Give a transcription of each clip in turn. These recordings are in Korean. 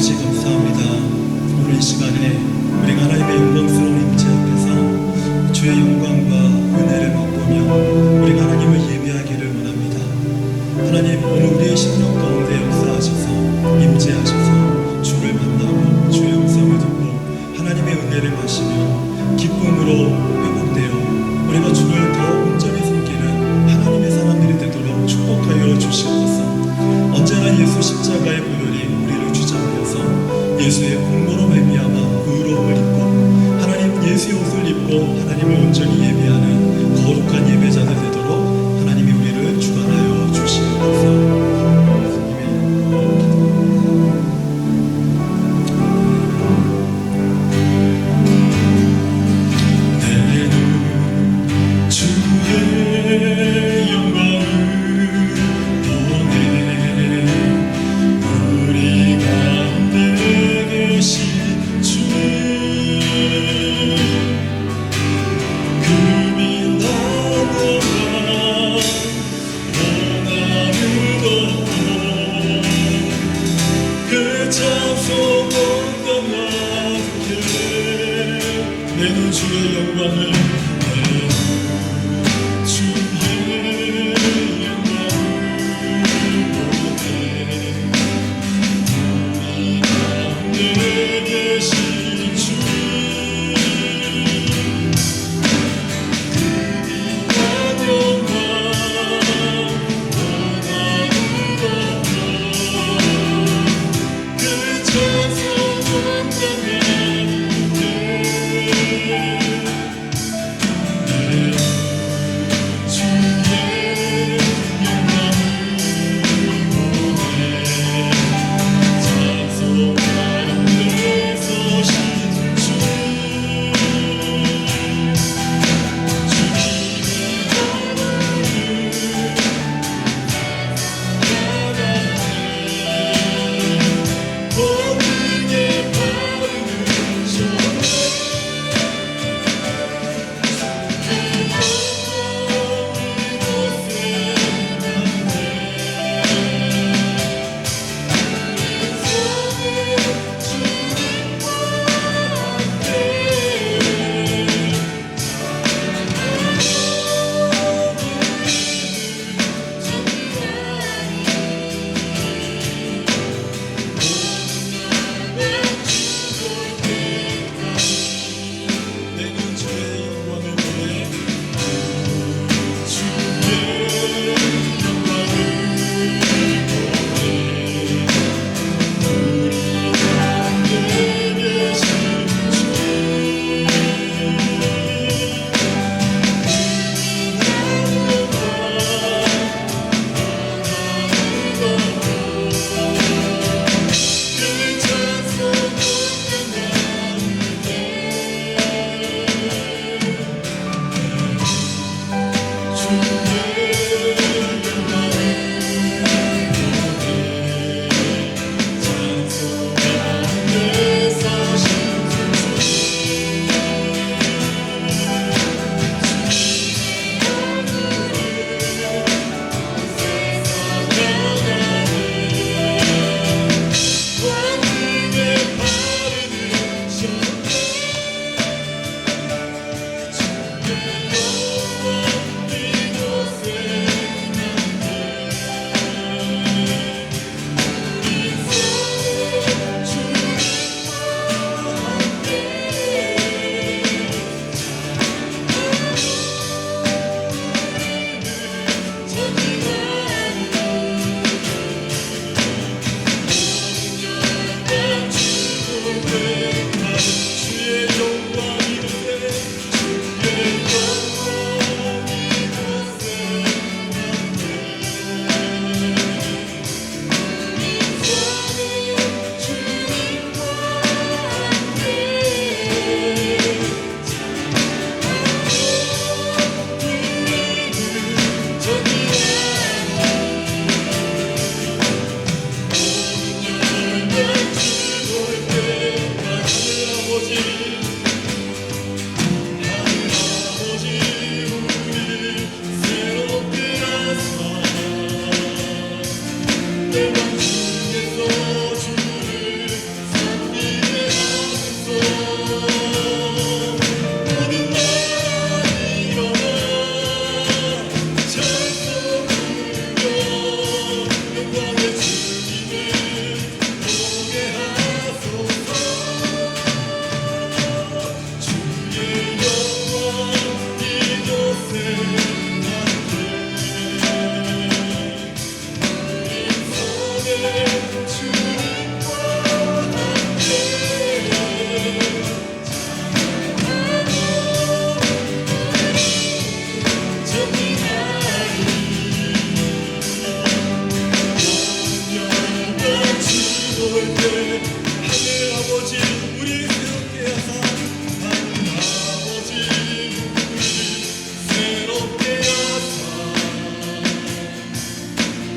아버지 감사합니다. 오늘 이 시간에 우리가 하나님의 영광스러운 임재 앞에서 주의 영광과 은혜를 맛보며 우리가 하나님을 예배하기를 원합니다. 하나님, 오늘 우리의 심령 가운데 역사하셔서 임재하셔서 주를 만나고 주의 음성을 듣고 하나님의 은혜를 마시며 기쁨으로 회복되어 우리가 주를 더 온전히 섬기는 하나님의 사람들이 되도록 축복하여 주시옵소서. 언제나 예수 십자가의 보혈이 우리를 주장하여서 예수의 공로로 말미암아 의로움을 입고 하나님 예수의 옷을 입고 하나님을 온전히 예배하는 거룩한 예배자들 되도록 하나님이 우리를 주관하여 주시옵소서. 내는 주의 영광을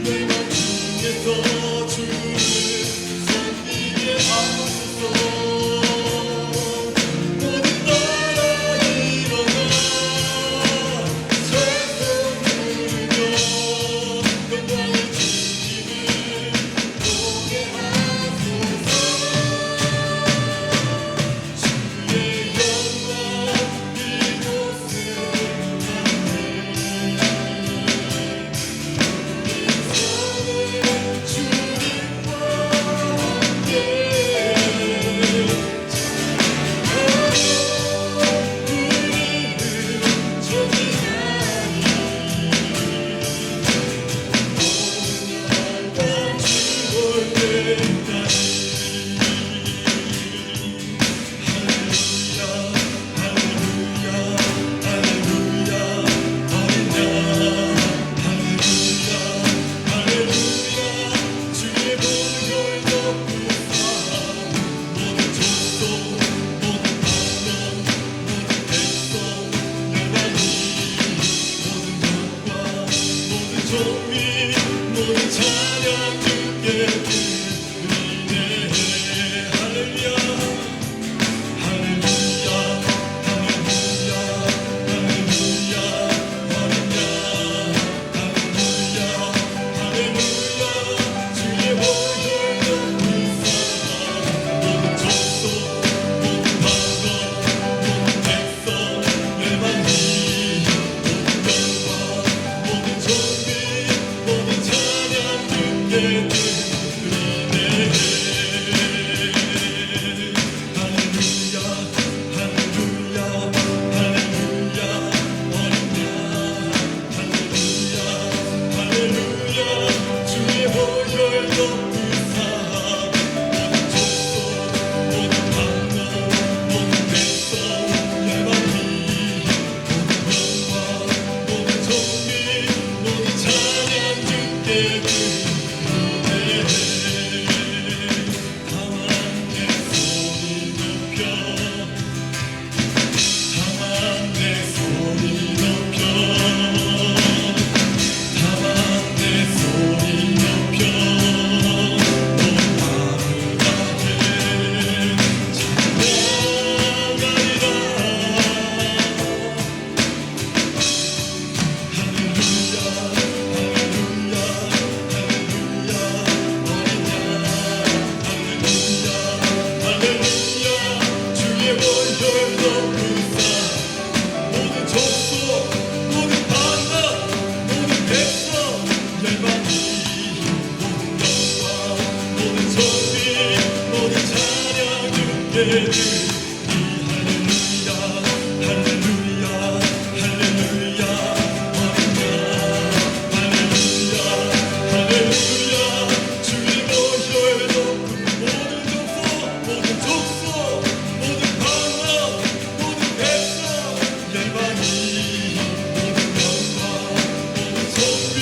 중에서 주를 섬기게 하소서. 모든 나라 일어나 세상 누르며 영광의 주님을 보게 하소서. 주의 영광 이곳에 모든 찬양 주께 드리네. 할렐루야 할렐루야 할렐루야 할렐루야 할렐루야 할렐루야 주의 보혈 높으사 모든 족속 모든 방언 모든 백성 열방이 모든 영광 모든 존귀 모든 찬양 주께 드리네. 할렐루야 할렐루야 할렐루야 어린 양 할렐루야 할렐루야 주의 보혈 높으사 모든 족속 모든 방언 모든 백성 열방이 모든 영광 모든 존귀 모든 찬양 주께 드리네. 다만 내 소리 높여 다만 내 소리 높여 다만 내 소리 높여 높아가게 찬양하리라. 할렐루야 할렐루야 할렐루야 어린 양 할렐루야 할렐루야 주의 보혈 높으사 모든 족속 모든 방언 모든 백성 열방이 모든 영광 모든 존귀 모든 찬양 주께 드리니. 할렐루야 할렐루야 할렐루야 어린 양 할렐루야 할렐루야 주의 보혈 높은 모든 족속 모든 방언 모든 백성 열방이 모든 영광 모든 존귀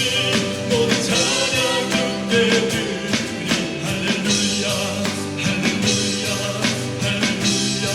모든 찬양 주께 드리니. 할렐루야 할렐루야 할렐루야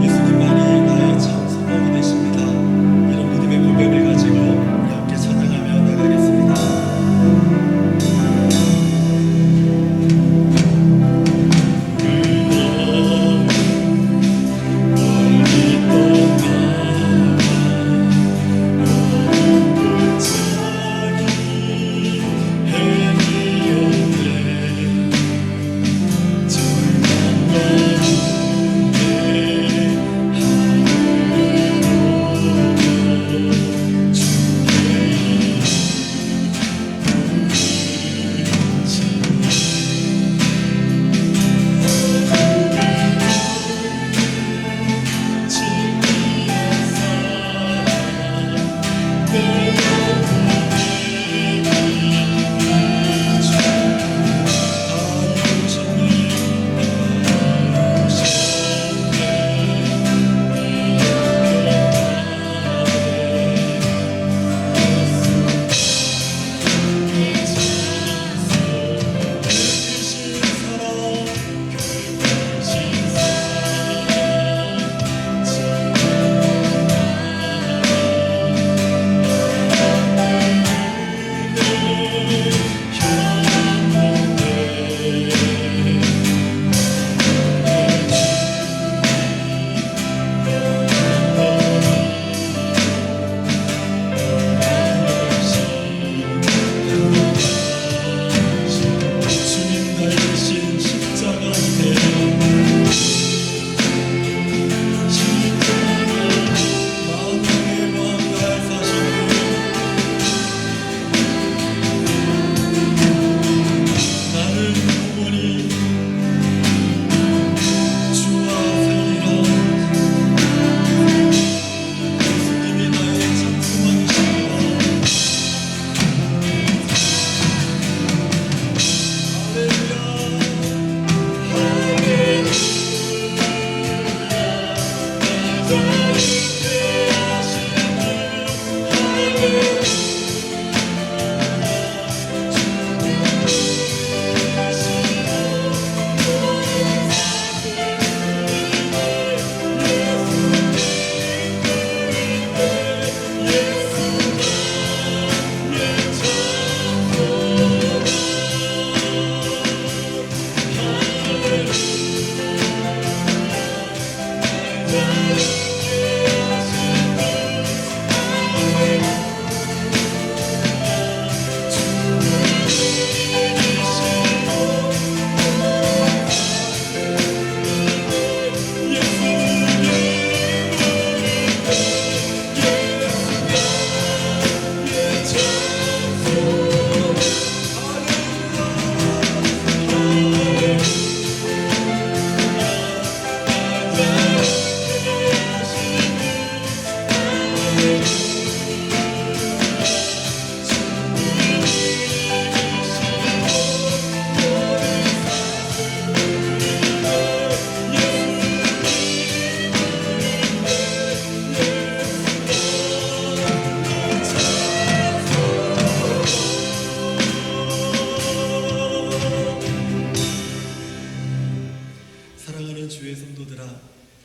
예수님만이 나의 참 소망이 되십니다. 이런 믿음의 고백을 가지고 우리 함께 찬양하며 나가겠습니다.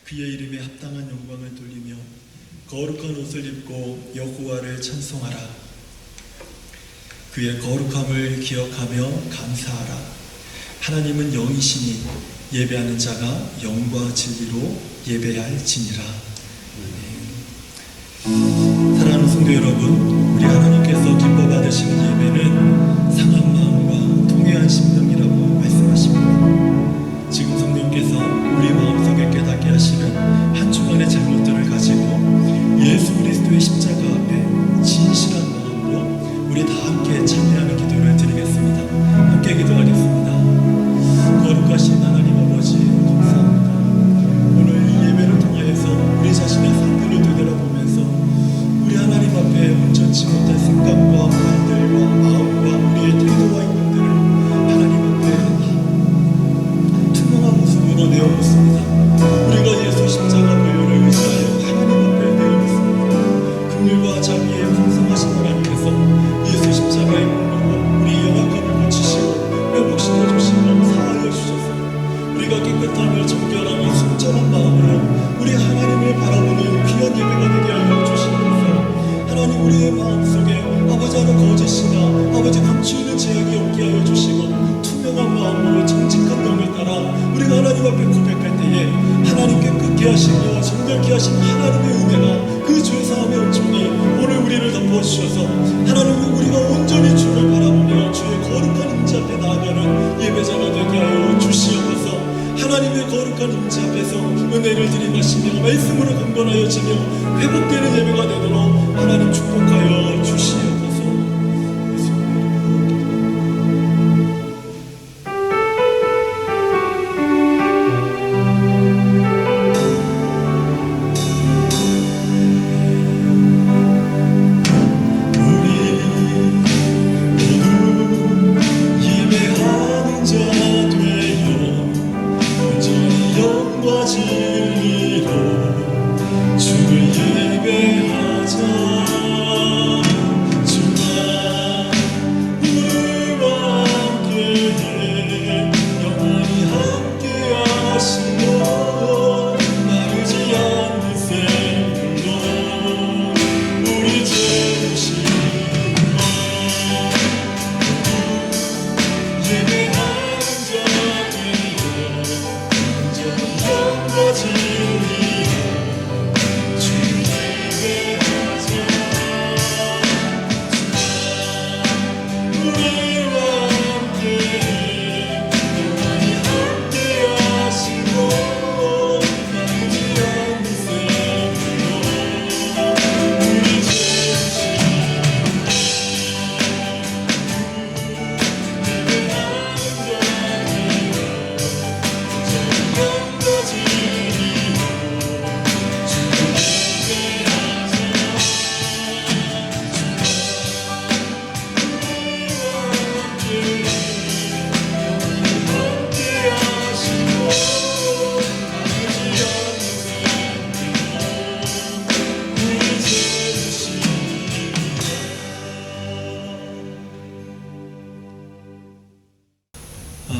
그의 이름에 합당한 영광을 돌리며 거룩한 옷을 입고 여호와를 찬송하라. 그의 거룩함을 기억하며 감사하라. 하나님은 영이시니 예배하는 자가 영과 진리로 예배할지니라. 사랑하는 성도 여러분, 우리 하나님께서 기뻐 받으시는 예배는 상한 마음과 통회한 심령이라고 말씀하십니다. 지금 성령께서 우리 마음속에 깨닫게 하시는 한 주간의 잘못들을 가지고 예수 그리스도의 십자가 우리의 마음속에 아버지 하는 거짓이나 아버지 감추는 죄악이 없게 하여 주시고 투명한 마음으로 정직한 영을 따라 우리가 하나님 앞에 고백할 때에 하나님께 끝게 하시며 정결케 하신 하나님의 은혜가 그 죄사함의 은총이 오늘 우리를 덮어주셔서 하나님 우리가 온전히 주를 바라보며 주의 거룩한 임재 앞에 나아가는 예배자가 되게 하여 주시옵소서. 하나님의 거룩한 임재 앞에서 은혜를 드림하시며 말씀으로 강건하여지며 회복되는 예배가 되도록 하나님 축복하여 주시옵소서.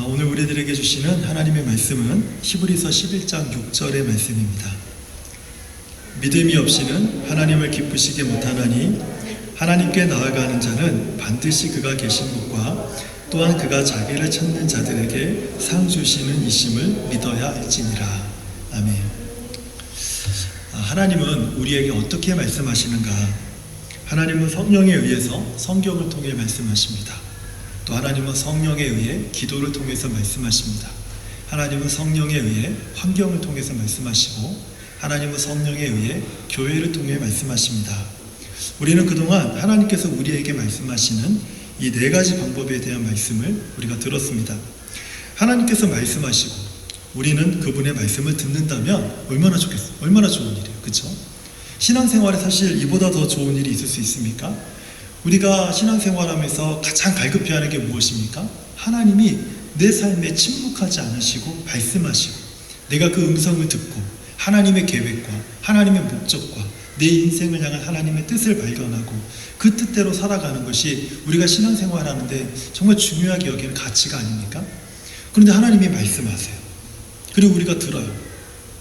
오늘 우리들에게 주시는 하나님의 말씀은 히브리서 11장 6절의 말씀입니다. 믿음이 없이는 하나님을 기쁘시게 못하나니 하나님께 나아가는 자는 반드시 그가 계신 곳과 또한 그가 자기를 찾는 자들에게 상 주시는 이심을 믿어야 할지니라. 아멘. 하나님은 우리에게 어떻게 말씀하시는가? 하나님은 성령에 의해서 성경을 통해 말씀하십니다. 또 하나님은 성령에 의해 기도를 통해서 말씀하십니다. 하나님은 성령에 의해 환경을 통해서 말씀하시고 하나님은 성령에 의해 교회를 통해 말씀하십니다. 우리는 그동안 하나님께서 우리에게 말씀하시는 이 네 가지 방법에 대한 말씀을 우리가 들었습니다. 하나님께서 말씀하시고 우리는 그분의 말씀을 듣는다면 얼마나 좋겠어요? 얼마나 좋은 일이에요. 그렇죠? 신앙생활에 사실 이보다 더 좋은 일이 있을 수 있습니까? 우리가 신앙생활하면서 가장 갈급해하는 게 무엇입니까? 하나님이 내 삶에 침묵하지 않으시고 말씀하시고 내가 그 음성을 듣고 하나님의 계획과 하나님의 목적과 내 인생을 향한 하나님의 뜻을 발견하고 그 뜻대로 살아가는 것이 우리가 신앙생활하는데 정말 중요하게 여기는 가치가 아닙니까? 그런데 하나님이 말씀하세요. 그리고 우리가 들어요.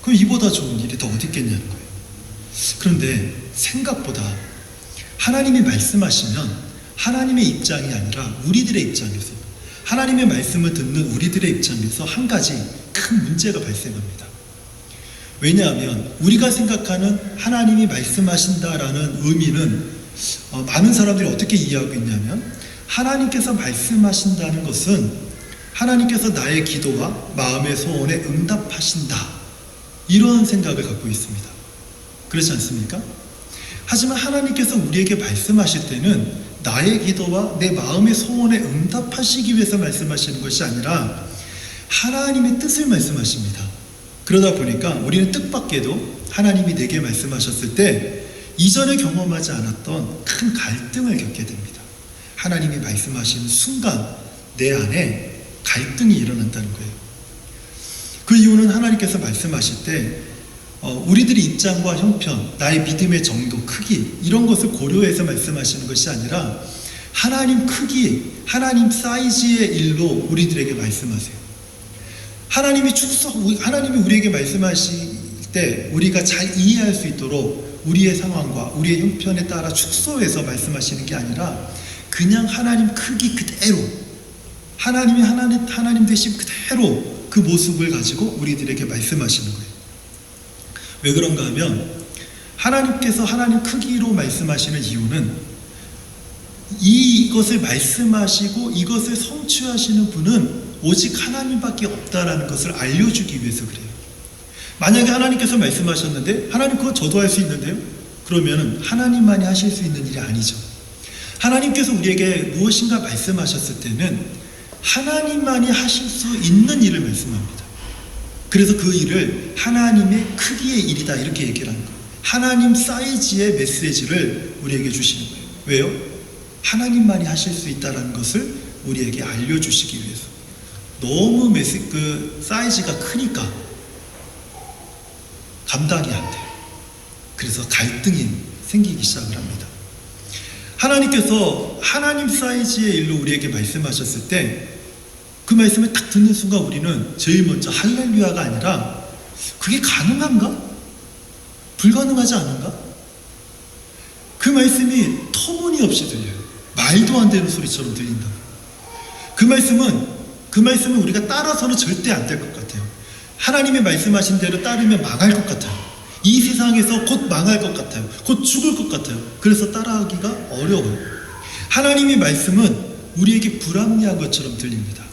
그럼 이보다 좋은 일이 더 어디 있겠냐는 거예요. 그런데 생각보다 하나님이 말씀하시면 하나님의 입장이 아니라 우리들의 입장에서 하나님의 말씀을 듣는 우리들의 입장에서 한 가지 큰 문제가 발생합니다. 왜냐하면 우리가 생각하는 하나님이 말씀하신다라는 의미는 많은 사람들이 어떻게 이해하고 있냐면 하나님께서 말씀하신다는 것은 하나님께서 나의 기도와 마음의 소원에 응답하신다, 이런 생각을 갖고 있습니다. 그렇지 않습니까? 하지만 하나님께서 우리에게 말씀하실 때는 나의 기도와 내 마음의 소원에 응답하시기 위해서 말씀하시는 것이 아니라 하나님의 뜻을 말씀하십니다. 그러다 보니까 우리는 뜻밖에도 하나님이 내게 말씀하셨을 때 이전에 경험하지 않았던 큰 갈등을 겪게 됩니다. 하나님이 말씀하시는 순간 내 안에 갈등이 일어난다는 거예요. 그 이유는 하나님께서 말씀하실 때 우리들의 입장과 형편, 나의 믿음의 정도, 크기 이런 것을 고려해서 말씀하시는 것이 아니라 하나님 크기, 하나님 사이즈의 일로 우리들에게 말씀하세요. 하나님이 우리에게 말씀하실 때 우리가 잘 이해할 수 있도록 우리의 상황과 우리의 형편에 따라 축소해서 말씀하시는 게 아니라 그냥 하나님 크기 그대로, 하나님이 하나님 되심 그대로 그 모습을 가지고 우리들에게 말씀하시는 거예요. 왜 그런가 하면 하나님께서 하나님 크기로 말씀하시는 이유는 이것을 말씀하시고 이것을 성취하시는 분은 오직 하나님밖에 없다라는 것을 알려주기 위해서 그래요. 만약에 하나님께서 말씀하셨는데 하나님 그거 저도 할 수 있는데요? 그러면 하나님만이 하실 수 있는 일이 아니죠. 하나님께서 우리에게 무엇인가 말씀하셨을 때는 하나님만이 하실 수 있는 일을 말씀합니다. 그래서 그 일을 하나님의 크기의 일이다 이렇게 얘기를 하는 거예요. 하나님 사이즈의 메시지를 우리에게 주시는 거예요. 왜요? 하나님만이 하실 수 있다는 것을 우리에게 알려주시기 위해서. 너무 그 사이즈가 크니까 감당이 안 돼요. 그래서 갈등이 생기기 시작을 합니다. 하나님께서 하나님 사이즈의 일로 우리에게 말씀하셨을 때 그 말씀을 딱 듣는 순간 우리는 제일 먼저 할렐루야가 아니라 그게 가능한가? 불가능하지 않은가? 그 말씀이 터무니없이 들려요. 말도 안 되는 소리처럼 들린다. 그 말씀은 우리가 따라서는 절대 안 될 것 같아요. 하나님의 말씀하신 대로 따르면 망할 것 같아요. 이 세상에서 곧 망할 것 같아요. 곧 죽을 것 같아요. 그래서 따라하기가 어려워요. 하나님의 말씀은 우리에게 불합리한 것처럼 들립니다.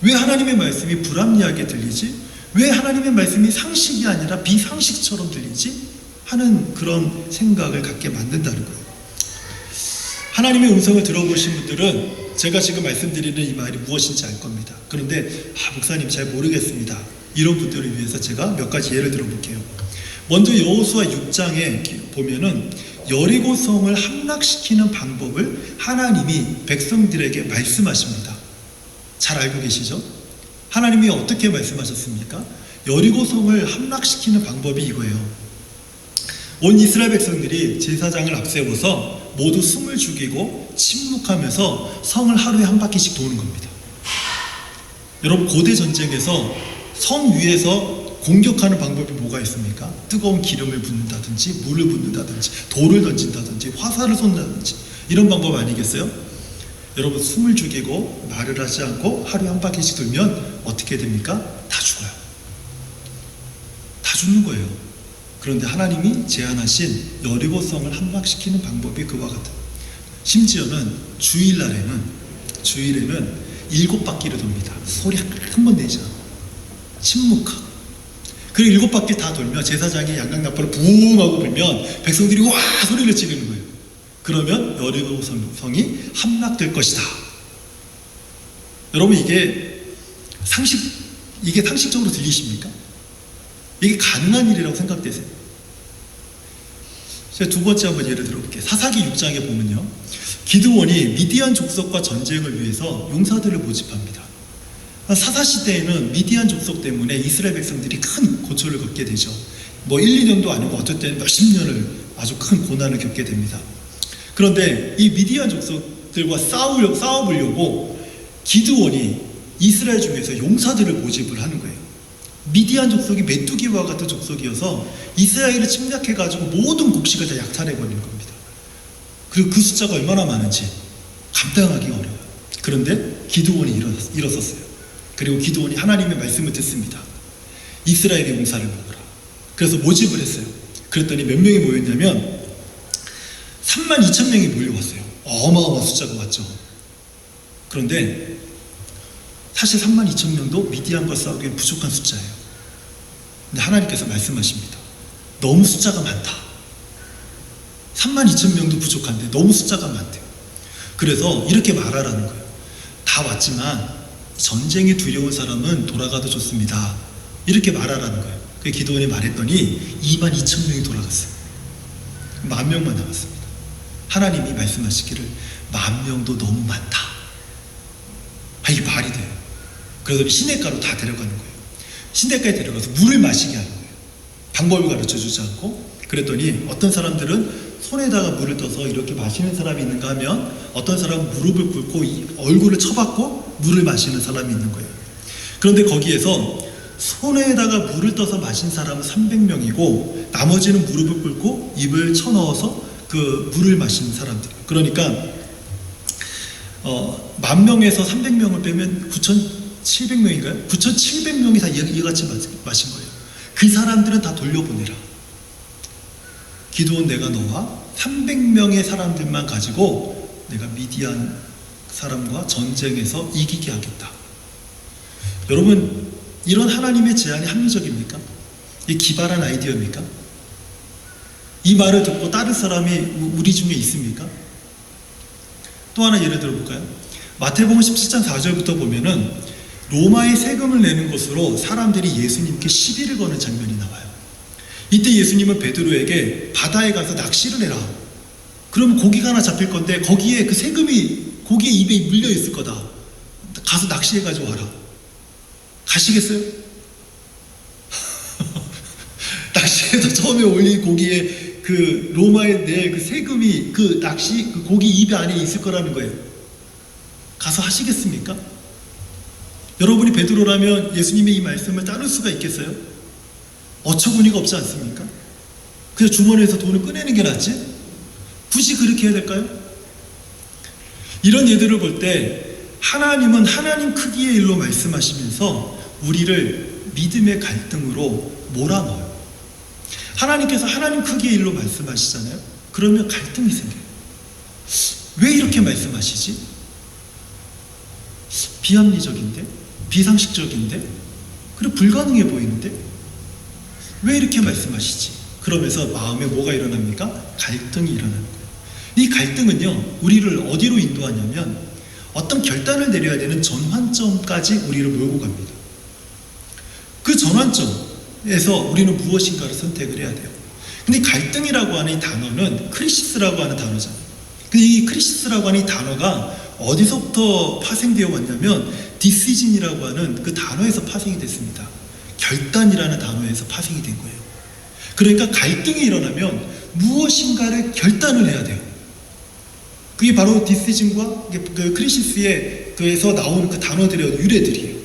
왜 하나님의 말씀이 불합리하게 들리지? 왜 하나님의 말씀이 상식이 아니라 비상식처럼 들리지? 하는 그런 생각을 갖게 만든다는 거예요. 하나님의 음성을 들어보신 분들은 제가 지금 말씀드리는 이 말이 무엇인지 알 겁니다. 그런데 목사님 잘 모르겠습니다. 이런 분들을 위해서 제가 몇 가지 예를 들어볼게요. 먼저 여호수아 6장에 보면은 여리고성을 함락시키는 방법을 하나님이 백성들에게 말씀하십니다. 잘 알고 계시죠? 하나님이 어떻게 말씀하셨습니까? 여리고성을 함락시키는 방법이 이거예요. 온 이스라엘 백성들이 제사장을 앞세워서 모두 숨을 죽이고 침묵하면서 성을 하루에 한 바퀴씩 도는 겁니다. 여러분, 고대 전쟁에서 성 위에서 공격하는 방법이 뭐가 있습니까? 뜨거운 기름을 붓는다든지 물을 붓는다든지 돌을 던진다든지 화살을 쏜다든지 이런 방법 아니겠어요? 여러분, 숨을 죽이고 말을 하지 않고 하루에 한 바퀴씩 돌면 어떻게 됩니까? 다 죽어요. 다 죽는 거예요. 그런데 하나님이 제안하신 여리고성을 함락시키는 방법이 그와 같아요. 심지어는 주일에는 7바퀴를 돕니다. 소리 한 번 내지 않고 침묵하고. 그리고 7바퀴 다 돌면 제사장이 양강나팔을 부웅 하고 불면 백성들이 와 소리를 지르는 거예요. 그러면 여리고성이 함락될 것이다. 여러분, 이게 상식적으로 들리십니까? 이게 가능한 일이라고 생각되세요? 제가 두 번째 한번 예를 들어볼게요. 사사기 6장에 보면요, 기드온이 미디안 족속과 전쟁을 위해서 용사들을 모집합니다. 사사시대에는 미디안 족속 때문에 이스라엘 백성들이 큰 고초를 겪게 되죠. 1, 2년도 아니고 어떨 때는 몇십 년을 아주 큰 고난을 겪게 됩니다. 그런데 이 미디안 족속들과 싸워보려고 기드온이 이스라엘 중에서 용사들을 모집을 하는 거예요. 미디안 족속이 메뚜기와 같은 족속이어서 이스라엘을 침략해가지고 모든 곡식을 다 약탈해버리는 겁니다. 그리고 그 숫자가 얼마나 많은지 감당하기 어려워요. 그런데 기드온이 일어섰어요. 그리고 기드온이 하나님의 말씀을 듣습니다. 이스라엘의 용사를 모으라. 그래서 모집을 했어요. 그랬더니 몇 명이 모였냐면 32,000명이 몰려왔어요. 어마어마한 숫자가 왔죠. 그런데 사실 32,000명도 미디안과 싸우기엔 부족한 숫자예요. 근데 하나님께서 말씀하십니다. 너무 숫자가 많다. 32,000명도 부족한데 너무 숫자가 많대요. 그래서 이렇게 말하라는 거예요. 다 왔지만 전쟁이 두려운 사람은 돌아가도 좋습니다. 이렇게 말하라는 거예요. 그 기도원이 말했더니 22,000명이 돌아갔어요. 10,000명만 남았습니다. 하나님이 말씀하시기를 10,000명도 너무 많다. 이게 말이 돼요. 그래서 시냇가로 다 데려가는 거예요. 시냇가에 데려가서 물을 마시게 하는 거예요. 방법을 가르쳐주지 않고. 그랬더니 어떤 사람들은 손에다가 물을 떠서 이렇게 마시는 사람이 있는가 하면 어떤 사람은 무릎을 꿇고 얼굴을 쳐박고 물을 마시는 사람이 있는 거예요. 그런데 거기에서 손에다가 물을 떠서 마신 사람은 300명이고 나머지는 무릎을 꿇고 입을 쳐넣어서 그 물을 마시는 사람들. 그러니까 10,000명에서 300명을 빼면 9,700명인가요? 9,700명이 다 이같이 마신 거예요. 그 사람들은 다 돌려보내라. 기드온, 내가 너와 300명의 사람들만 가지고 내가 미디안 사람과 전쟁에서 이기게 하겠다. 여러분, 이런 하나님의 제안이 합리적입니까? 이 기발한 아이디어입니까? 이 말을 듣고 따를 사람이 우리 중에 있습니까? 또 하나 예를 들어볼까요? 마태복음 17장 4절부터 보면은 로마의 세금을 내는 것으로 사람들이 예수님께 시비를 거는 장면이 나와요. 이때 예수님은 베드로에게 바다에 가서 낚시를 해라. 그러면 고기가 하나 잡힐 건데 거기에 그 세금이 고기의 입에 물려 있을 거다. 가서 낚시해가지고 와라. 가시겠어요? 낚시해서 처음에 올린 고기에 그 로마에 낼 그 세금이 그 낚시 그 고기 입 안에 있을 거라는 거예요. 가서 하시겠습니까? 여러분이 베드로라면 예수님의 이 말씀을 따를 수가 있겠어요? 어처구니가 없지 않습니까? 그냥 주머니에서 돈을 꺼내는 게 낫지? 굳이 그렇게 해야 될까요? 이런 예들을 볼 때 하나님은 하나님 크기의 일로 말씀하시면서 우리를 믿음의 갈등으로 몰아넣어요. 하나님께서 하나님 크기의 일로 말씀하시잖아요. 그러면 갈등이 생겨요. 왜 이렇게 말씀하시지? 비합리적인데? 비상식적인데? 그리고 불가능해 보이는데? 왜 이렇게 말씀하시지? 그러면서 마음에 뭐가 일어납니까? 갈등이 일어나는 거예요. 이 갈등은요, 우리를 어디로 인도하냐면 어떤 결단을 내려야 되는 전환점까지 우리를 몰고 갑니다. 그 전환점에서 우리는 무엇인가를 선택을 해야 돼요. 근데 갈등이라고 하는 이 단어는 크리시스라고 하는 단어잖아요. 근데 이 크리시스라고 하는 이 단어가 어디서부터 파생되어 왔냐면 디시즌이라고 하는 그 단어에서 파생이 됐습니다. 결단이라는 단어에서 파생이 된 거예요. 그러니까 갈등이 일어나면 무엇인가를 결단을 해야 돼요. 그게 바로 디시즌과 그 크리시스의 그에서 나오는 그 단어들의 유래들이에요.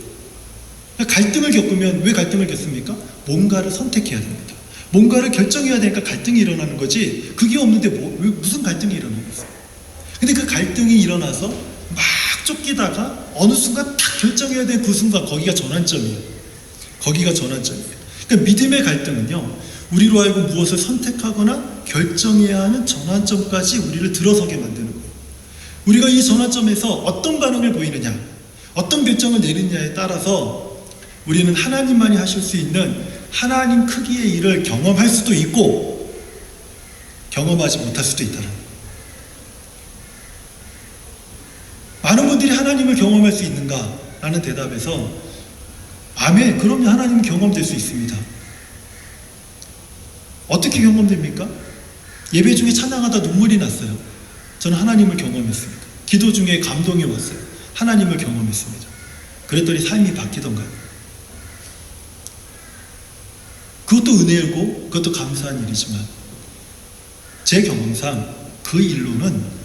그러니까 갈등을 겪으면 왜 갈등을 겪습니까? 뭔가를 선택해야 됩니다. 뭔가를 결정해야 되니까 갈등이 일어나는 거지. 그게 없는데 왜 무슨 갈등이 일어나겠어요? 근데 그 갈등이 일어나서 막 쫓기다가 어느 순간 딱 결정해야 되는 그 순간 거기가 전환점이에요. 거기가 전환점이에요. 그러니까 믿음의 갈등은요, 우리로 하여금 무엇을 선택하거나 결정해야 하는 전환점까지 우리를 들어서게 만드는 거예요. 우리가 이 전환점에서 어떤 반응을 보이느냐, 어떤 결정을 내리느냐에 따라서 우리는 하나님만이 하실 수 있는 하나님 크기의 일을 경험할 수도 있고 경험하지 못할 수도 있다는 거예요. 많은 분들이 하나님을 경험할 수 있는가? 라는 대답에서 아멘, 그럼요, 하나님은 경험될 수 있습니다. 어떻게 경험됩니까? 예배 중에 찬양하다 눈물이 났어요. 저는 하나님을 경험했습니다. 기도 중에 감동이 왔어요. 하나님을 경험했습니다. 그랬더니 삶이 바뀌던가요? 그것도 은혜고 그것도 감사한 일이지만 제 경험상 그 일로는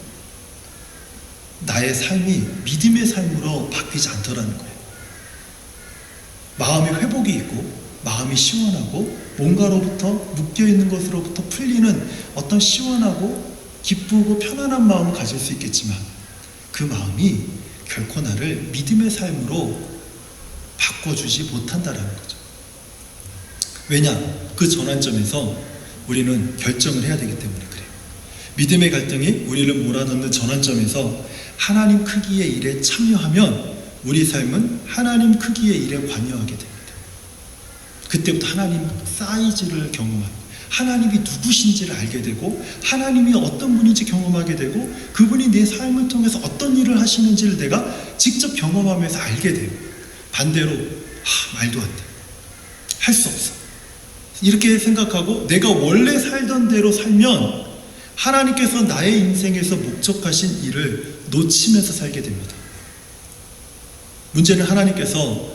나의 삶이 믿음의 삶으로 바뀌지 않더라는 거예요. 마음의 회복이 있고 마음이 시원하고 뭔가로부터 묶여있는 것으로부터 풀리는 어떤 시원하고 기쁘고 편안한 마음을 가질 수 있겠지만 그 마음이 결코 나를 믿음의 삶으로 바꿔주지 못한다는 거죠. 왜냐? 그 전환점에서 우리는 결정을 해야 되기 때문에 그래요. 믿음의 갈등이 우리를 몰아넣는 전환점에서 하나님 크기의 일에 참여하면 우리 삶은 하나님 크기의 일에 관여하게 됩니다. 그때부터 하나님 사이즈를 경험합니다. 하나님이 누구신지를 알게 되고 하나님이 어떤 분인지 경험하게 되고 그분이 내 삶을 통해서 어떤 일을 하시는지를 내가 직접 경험하면서 알게 돼요. 반대로 말도 안 돼. 할 수 없어. 이렇게 생각하고 내가 원래 살던 대로 살면 하나님께서 나의 인생에서 목적하신 일을 놓치면서 살게 됩니다. 문제는 하나님께서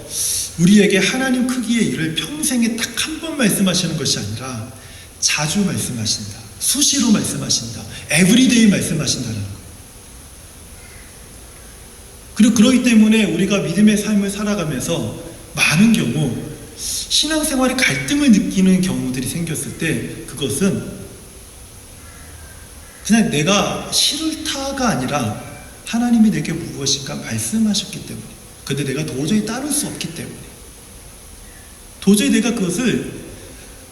우리에게 하나님 크기의 일을 평생에 딱 한 번 말씀하시는 것이 아니라 자주 말씀하신다. 수시로 말씀하신다. 에브리데이 말씀하신다는 것. 그리고 그렇기 때문에 우리가 믿음의 삶을 살아가면서 많은 경우 신앙생활에 갈등을 느끼는 경우들이 생겼을 때 그것은 그냥 내가 싫다가 아니라 하나님이 내게 무엇인가 말씀하셨기 때문에, 근데 내가 도저히 따를 수 없기 때문에, 도저히 내가 그것을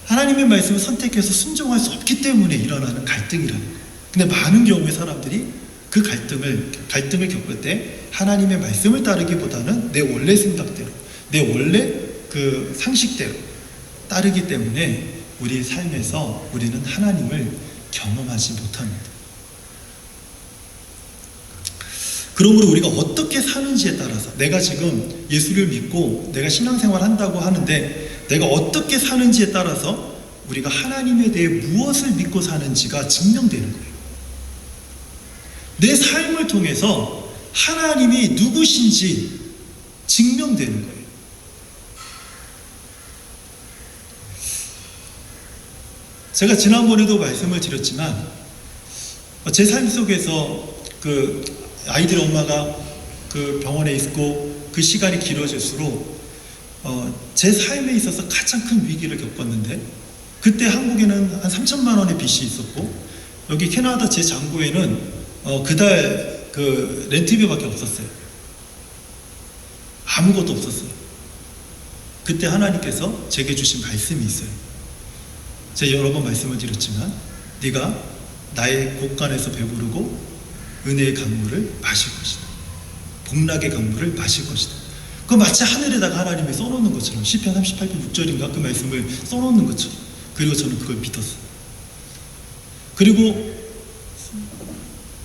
하나님의 말씀을 선택해서 순종할 수 없기 때문에 일어나는 갈등이라는 거예요. 근데 많은 경우에 사람들이 그 갈등을 겪을 때 하나님의 말씀을 따르기보다는 내 원래 생각대로, 내 원래 그 상식대로 따르기 때문에 우리 삶에서 우리는 하나님을 경험하지 못합니다. 그러므로 우리가 어떻게 사는지에 따라서, 내가 지금 예수를 믿고 내가 신앙생활 한다고 하는데 내가 어떻게 사는지에 따라서 우리가 하나님에 대해 무엇을 믿고 사는지가 증명되는 거예요. 내 삶을 통해서 하나님이 누구신지 증명되는 거예요. 제가 지난번에도 말씀을 드렸지만 제 삶 속에서 그 아이들 엄마가 그 병원에 있고 그 시간이 길어질수록 제 삶에 있어서 가장 큰 위기를 겪었는데, 그때 한국에는 한 3천만 원의 빚이 있었고 여기 캐나다 제 장고에는 그달 그 렌트비밖에 없었어요. 아무것도 없었어요. 그때 하나님께서 제게 주신 말씀이 있어요. 제가 여러 번 말씀을 드렸지만, 네가 나의 곳간에서 배부르고 은혜의 강물을 마실 것이다. 복락의 강물을 마실 것이다. 그 마치 하늘에다가 하나님이 써놓는 것처럼, 시편 38편 6절인가 그 말씀을 써놓는 것처럼, 그리고 저는 그걸 믿었어요. 그리고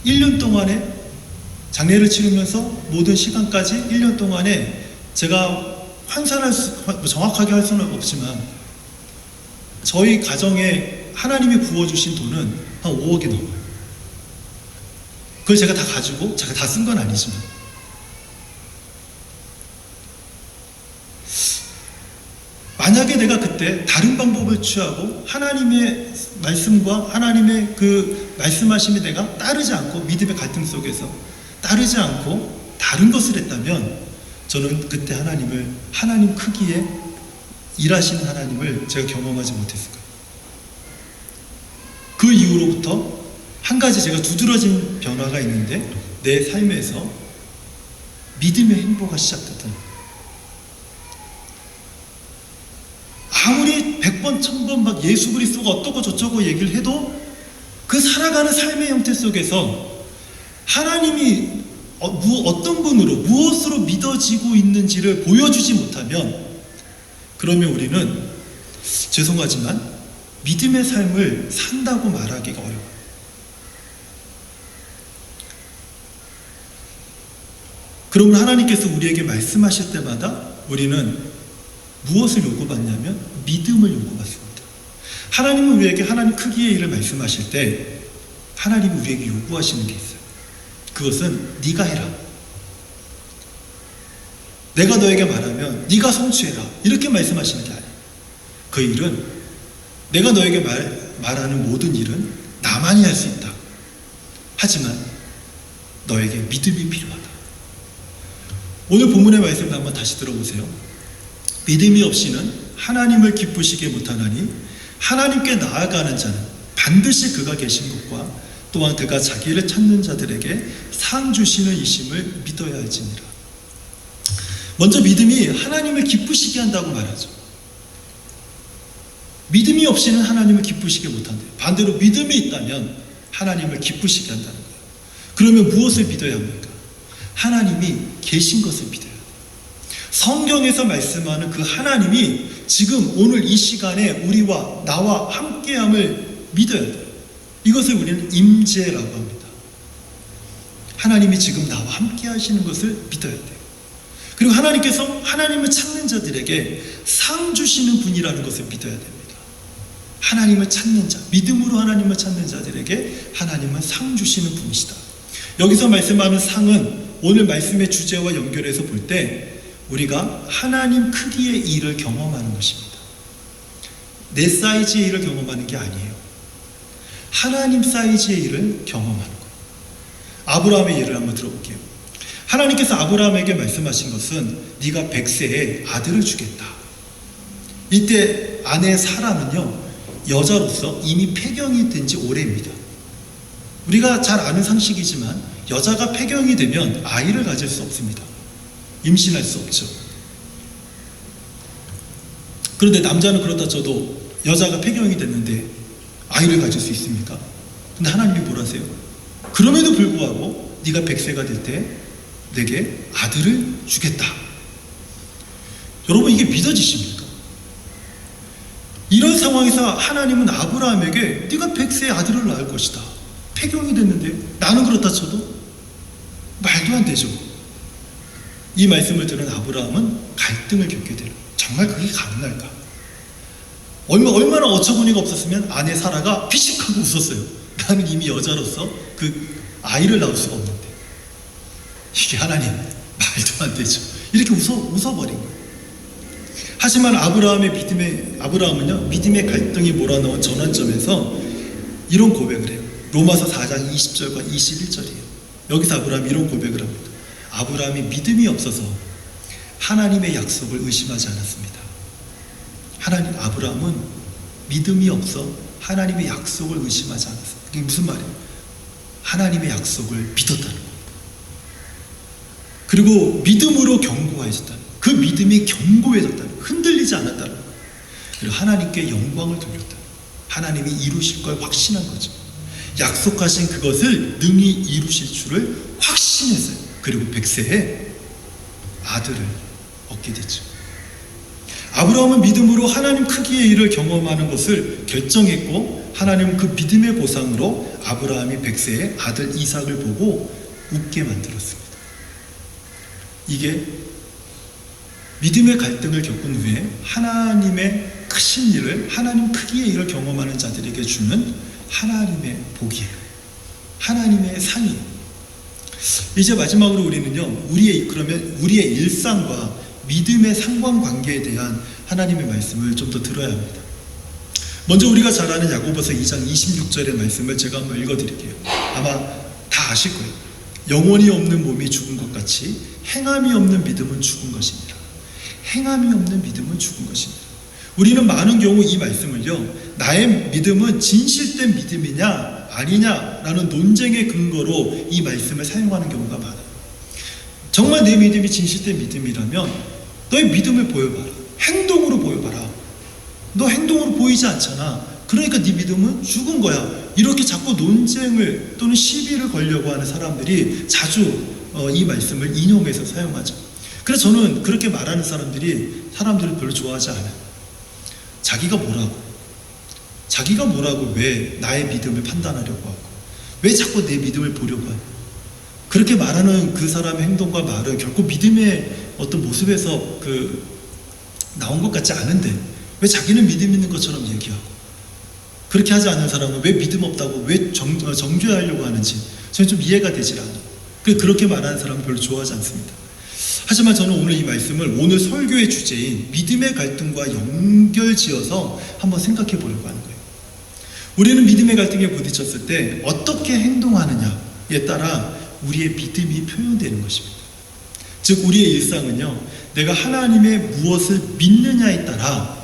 1년 동안에 장례를 치르면서 모든 시간까지 1년 동안에 제가 정확하게 할 수는 없지만 저희 가정에 하나님이 부어주신 돈은 한 5억이 넘어요. 그걸 제가 다 가지고 제가 다 쓴 건 아니지만, 만약에 내가 그때 다른 방법을 취하고 하나님의 말씀과 하나님의 그 말씀하심에 내가 따르지 않고, 믿음의 갈등 속에서 따르지 않고 다른 것을 했다면 저는 그때 하나님 크기에 일하시는 하나님을 제가 경험하지 못했을 거예요. 그 이후로부터 한 가지 제가 두드러진 변화가 있는데, 내 삶에서 믿음의 행보가 시작됐던 거예요. 아무리 100번 1000번 막 예수 그리스도가 어떠고 저쩌고 얘기를 해도 그 살아가는 삶의 형태 속에서 하나님이 어떤 분으로 무엇으로 믿어지고 있는지를 보여주지 못하면, 그러면 우리는 죄송하지만 믿음의 삶을 산다고 말하기가 어려워요. 그러면 하나님께서 우리에게 말씀하실 때마다 우리는 무엇을 요구받냐면 믿음을 요구받습니다. 하나님은 우리에게 하나님 크기의 일을 말씀하실 때 하나님이 우리에게 요구하시는 게 있어요. 그것은 네가 해라. 내가 너에게 말하면 네가 성취해라. 이렇게 말씀하시는 게 아니에요. 그 일은, 내가 너에게 말하는 모든 일은 나만이 할 수 있다. 하지만 너에게 믿음이 필요하다. 오늘 본문의 말씀을 한번 다시 들어보세요. 믿음이 없이는 하나님을 기쁘시게 못하나니 하나님께 나아가는 자는 반드시 그가 계신 것과 또한 그가 자기를 찾는 자들에게 상 주시는 이심을 믿어야 할지니라. 먼저 믿음이 하나님을 기쁘시게 한다고 말하죠. 믿음이 없이는 하나님을 기쁘시게 못한대요. 반대로 믿음이 있다면 하나님을 기쁘시게 한다는 거예요. 그러면 무엇을 믿어야 합니까? 하나님이 계신 것을 믿어야 돼요. 성경에서 말씀하는 그 하나님이 지금 오늘 이 시간에 우리와 나와 함께함을 믿어야 돼요. 이것을 우리는 임재라고 합니다. 하나님이 지금 나와 함께 하시는 것을 믿어야 돼요. 그리고 하나님께서 하나님을 찾는 자들에게 상 주시는 분이라는 것을 믿어야 됩니다. 하나님을 찾는 자, 믿음으로 하나님을 찾는 자들에게 하나님은 상 주시는 분이시다. 여기서 말씀하는 상은 오늘 말씀의 주제와 연결해서 볼 때 우리가 하나님 크기의 일을 경험하는 것입니다. 내 사이즈의 일을 경험하는 게 아니에요. 하나님 사이즈의 일을 경험하는 거예요. 아브라함의 예를 한번 들어볼게요. 하나님께서 아브라함에게 말씀하신 것은 네가 100세에 아들을 주겠다. 이때 아내 사라는요, 여자로서 이미 폐경이 된 지 오래입니다. 우리가 잘 아는 상식이지만 여자가 폐경이 되면 아이를 가질 수 없습니다. 임신할 수 없죠. 그런데 남자는 그렇다 쳐도 여자가 폐경이 됐는데 아이를 가질 수 있습니까? 근데 하나님이 뭐라세요? 그럼에도 불구하고 네가 100세가 될 때 내게 아들을 주겠다. 여러분, 이게 믿어지십니까? 이런 상황에서 하나님은 아브라함에게 네가 100세의 아들을 낳을 것이다. 폐경이 됐는데 나는 그렇다 쳐도 말도 안 되죠. 이 말씀을 들은 아브라함은 갈등을 겪게 돼요. 정말 그게 가능할까? 얼마나 어처구니가 없었으면 아내 사라가 피식하고 웃었어요. 나는 이미 여자로서 그 아이를 낳을 수가 없는데. 이게 하나님, 말도 안 되죠. 이렇게 웃어버린 거예요. 하지만 아브라함은요, 믿음의 갈등이 몰아넣은 전환점에서 이런 고백을 해요. 로마서 4장 20절과 21절이에요. 여기서 아브라함이 이런 고백을 합니다. 아브라함이 믿음이 없어서 하나님의 약속을 의심하지 않았습니다. 아브라함은 믿음이 없어 하나님의 약속을 의심하지 않았습니다. 그게 무슨 말이에요? 하나님의 약속을 믿었다는 겁니다. 그리고 믿음으로 견고해졌다는 거예요. 그 믿음이 견고해졌다는 거예요. 흔들리지 않았다는 거예요. 그리고 하나님께 영광을 돌렸다. 하나님이 이루실 걸 확신한 거죠. 약속하신 그것을 능히 이루실 줄을 확신했어요. 그리고 100세에 아들을 얻게 됐죠. 아브라함은 믿음으로 하나님 크기의 일을 경험하는 것을 결정했고, 하나님은 그 믿음의 보상으로 아브라함이 100세에 아들 이삭을 보고 웃게 만들었습니다. 이게 믿음의 갈등을 겪은 후에 하나님의 크신 일을, 하나님 크기의 일을 경험하는 자들에게 주는 하나님의 복이에요. 하나님의 상이에요. 이제 마지막으로 우리는요, 우리의 일상과 믿음의 상관관계에 대한 하나님의 말씀을 좀 더 들어야 합니다. 먼저 우리가 잘 아는 야고보서 2장 26절의 말씀을 제가 한번 읽어드릴게요. 아마 다 아실 거예요. 영혼이 없는 몸이 죽은 것 같이 행함이 없는 믿음은 죽은 것입니다. 행함이 없는 믿음은 죽은 것입니다. 우리는 많은 경우 이 말씀을요, 나의 믿음은 진실된 믿음이냐 아니냐라는 논쟁의 근거로 이 말씀을 사용하는 경우가 많아요. 정말 내 믿음이 진실된 믿음이라면 너의 믿음을 보여봐라. 행동으로 보여봐라. 너 행동으로 보이지 않잖아. 그러니까 네 믿음은 죽은 거야. 이렇게 자꾸 논쟁을 또는 시비를 걸려고 하는 사람들이 자주 이 말씀을 인용해서 사용하죠. 그래서 저는 그렇게 말하는 사람들을 별로 좋아하지 않아요. 자기가 뭐라고 왜 나의 믿음을 판단하려고 하고, 왜 자꾸 내 믿음을 보려고 하고, 그렇게 말하는 그 사람의 행동과 말은 결코 믿음의 어떤 모습에서 나온 것 같지 않은데, 왜 자기는 믿음 있는 것처럼 얘기하고, 그렇게 하지 않는 사람은 왜 믿음 없다고 왜 정죄하려고 하는지 저는 좀 이해가 되질 않아요. 그렇게 말하는 사람은 별로 좋아하지 않습니다. 하지만 저는 오늘 이 말씀을 오늘 설교의 주제인 믿음의 갈등과 연결지어서 한번 생각해 보려고 하는 거예요. 우리는 믿음의 갈등에 부딪혔을 때 어떻게 행동하느냐에 따라 우리의 믿음이 표현되는 것입니다. 즉 우리의 일상은요, 내가 하나님의 무엇을 믿느냐에 따라